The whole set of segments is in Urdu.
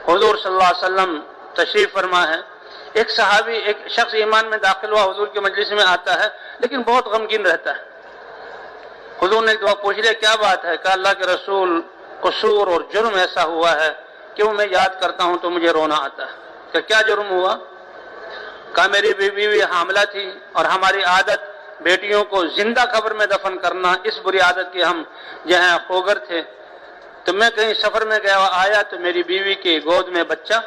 حضور صلی اللہ علیہ وسلم تشریف فرما ہے، ایک صحابی، ایک شخص ایمان میں داخل ہوا، حضور کی مجلس میں آتا ہے لیکن بہت غمگین رہتا ہے۔ حضور نے دعا پوچھ لیا کیا بات ہے؟ کہا اللہ کے رسول قصور اور جرم ایسا ہوا ہے کہ وہ میں یاد کرتا ہوں تو مجھے رونا آتا ہے۔ کہ کیا جرم ہوا؟ کہا میری بیوی حاملہ تھی اور ہماری عادت بیٹیوں کو زندہ قبر میں دفن کرنا، اس بری عادت کی ہم جہاں خوگر تھے، تو میں کہیں سفر میں گیا آیا تو میری بیوی کی گود میں بچہ،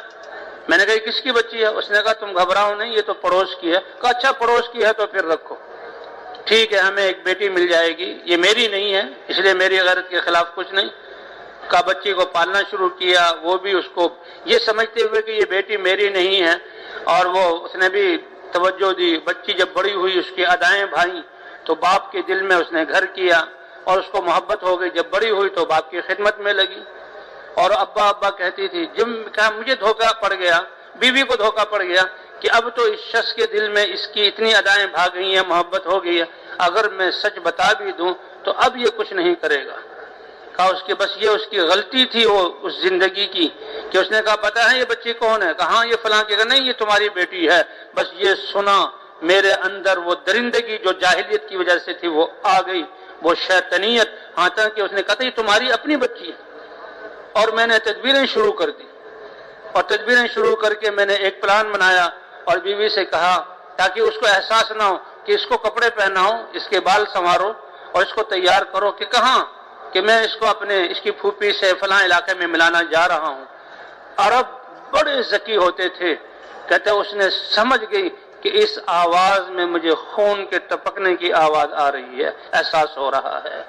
میں نے کہا کس کی بچی ہے؟ اس نے کہا تم گھبراؤ نہیں، یہ تو پڑوس کی ہے۔ کہا اچھا پڑوس کی ہے تو پھر رکھو، ٹھیک ہے ہمیں ایک بیٹی مل جائے گی، یہ میری نہیں ہے اس لیے میری غیرت کے خلاف کچھ نہیں۔ کا بچی کو پالنا شروع کیا، وہ بھی اس کو یہ سمجھتے ہوئے کہ یہ بیٹی میری نہیں ہے، اور وہ اس نے بھی توجہ دی۔ بچی جب بڑی ہوئی اس کی ادائیں بھائیں تو باپ کے دل میں اس نے گھر کیا اور اس کو محبت ہو گئی۔ جب بڑی ہوئی تو باپ کی خدمت میں لگی اور ابا ابا کہتی تھی۔ جب کہا مجھے دھوکہ پڑ گیا، بیوی کو دھوکہ پڑ گیا کہ اب تو اس شخص کے دل میں اس کی اتنی ادائیں بھاگ گئی ہیں، محبت ہو گئی ہے، اگر میں سچ بتا بھی دوں تو اب یہ کچھ نہیں کرے گا۔ کہا اس کے بس یہ اس کی غلطی تھی وہ اس زندگی کی کہ اس نے کہا پتہ ہے یہ بچی کون ہے؟ کہا ہاں یہ فلاں کی۔ کہا نہیں یہ تمہاری بیٹی ہے۔ بس یہ سنا میرے اندر وہ درندگی جو جاہلیت کی وجہ سے تھی وہ آ گئی، وہ شیطنیت، ہاں تک کہ اس نے کہا یہ تمہاری اپنی بچی ہے۔ اور میں نے تدبیریں شروع کر دی، اور تدبیریں شروع کر کے میں نے ایک پلان بنایا اور بیوی سے کہا تاکہ اس کو احساس نہ ہو کہ اس کو کپڑے پہناؤ، اس کے بال سنوارو اور اس کو تیار کرو کہ کہاں کہ میں اس کو اس کی پھوپھی سے فلاں علاقے میں ملانا جا رہا ہوں۔ عرب بڑے ذکی ہوتے تھے، کہتے اس نے سمجھ گئی کہ اس آواز میں مجھے خون کے ٹپکنے کی آواز آ رہی ہے، احساس ہو رہا ہے۔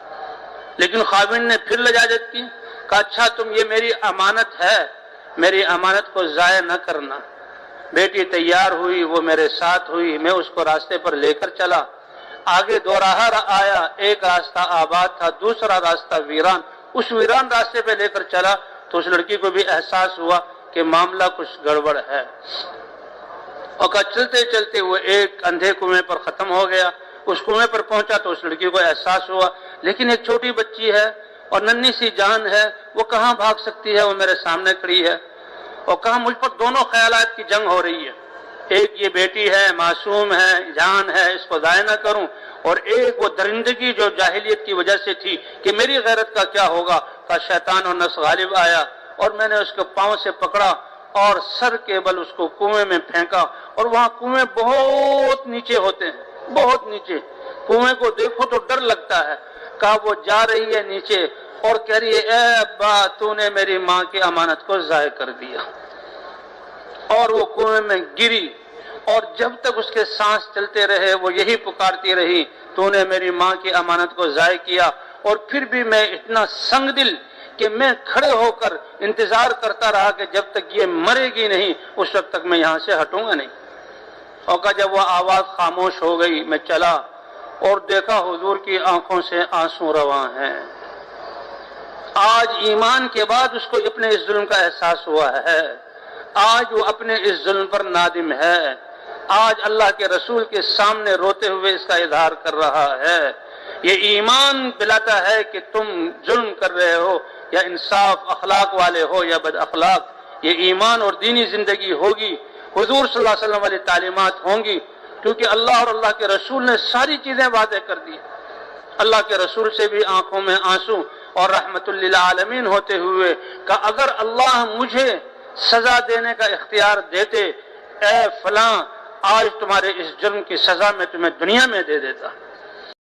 لیکن خاوند نے پھر لجاجت کی، کہا اچھا تم یہ میری امانت ہے، میری امانت کو ضائع نہ کرنا۔ بیٹی تیار ہوئی، وہ میرے ساتھ ہوئی، میں اس کو راستے پر لے کر چلا۔ آگے دو راہ آیا، ایک راستہ آباد تھا، دوسرا راستہ ویران۔ اس ویران راستے پہ لے کر چلا تو اس لڑکی کو بھی احساس ہوا کہ معاملہ کچھ گڑبڑ ہے، اور چلتے چلتے وہ ایک اندھے کنویں پر ختم ہو گیا۔ اس کنویں پر پہنچا تو اس لڑکی کو احساس ہوا لیکن ایک چھوٹی بچی ہے اور ننھی سی جان ہے، وہ کہاں بھاگ سکتی ہے، وہ میرے سامنے کھڑی ہے۔ اور کہا مجھ پر دونوں خیالات کی جنگ ہو رہی ہے، ایک یہ بیٹی ہے، معصوم ہے، جان ہے، اس کو ضائع نہ کروں، اور ایک وہ درندگی جو جاہلیت کی وجہ سے تھی کہ میری غیرت کا کیا ہوگا۔ کا شیطان اور نفس غالب آیا اور میں نے اس کو پاؤں سے پکڑا اور سر کے بل اس کو کنویں میں پھینکا، اور وہاں کنویں بہت نیچے ہوتے ہیں، بہت نیچے، کنویں کو دیکھو تو ڈر لگتا ہے۔ کہا وہ جا رہی ہے نیچے اور کہہ رہی ہے اے ابا تو نے میری ماں کی امانت کو ضائع کر دیا، اور وہ کنویں میں گری، اور جب تک اس کے سانس چلتے رہے وہ یہی پکارتی رہی تو نے میری ماں کی امانت کو ضائع کیا۔ اور پھر بھی میں اتنا سنگ دل کہ میں کھڑے ہو کر انتظار کرتا رہا کہ جب تک یہ مرے گی نہیں اس وقت تک میں یہاں سے ہٹوں گا نہیں۔ اور جب وہ آواز خاموش ہو گئی میں چلا اور دیکھا حضور کی آنکھوں سے آنسو رواں ہیں۔ آج ایمان کے بعد اس کو اپنے اس ظلم کا احساس ہوا ہے، آج وہ اپنے اس ظلم پر نادم ہے، آج اللہ کے رسول کے سامنے روتے ہوئے اس کا اظہار کر رہا ہے۔ یہ ایمان دلاتا ہے کہ تم ظلم کر رہے ہو یا انصاف اخلاق والے ہو یا بد اخلاق، یہ ایمان اور دینی زندگی ہوگی، حضور صلی اللہ علیہ وسلم والی تعلیمات ہوں گی، کیونکہ اللہ اور اللہ کے رسول نے ساری چیزیں واضح کر دی۔ اللہ کے رسول سے بھی آنکھوں میں آنسو اور رحمت للعالمین ہوتے ہوئے کہ اگر اللہ مجھے سزا دینے کا اختیار دیتے، اے فلاں آج تمہارے اس جرم کی سزا میں تمہیں دنیا میں دے دیتا۔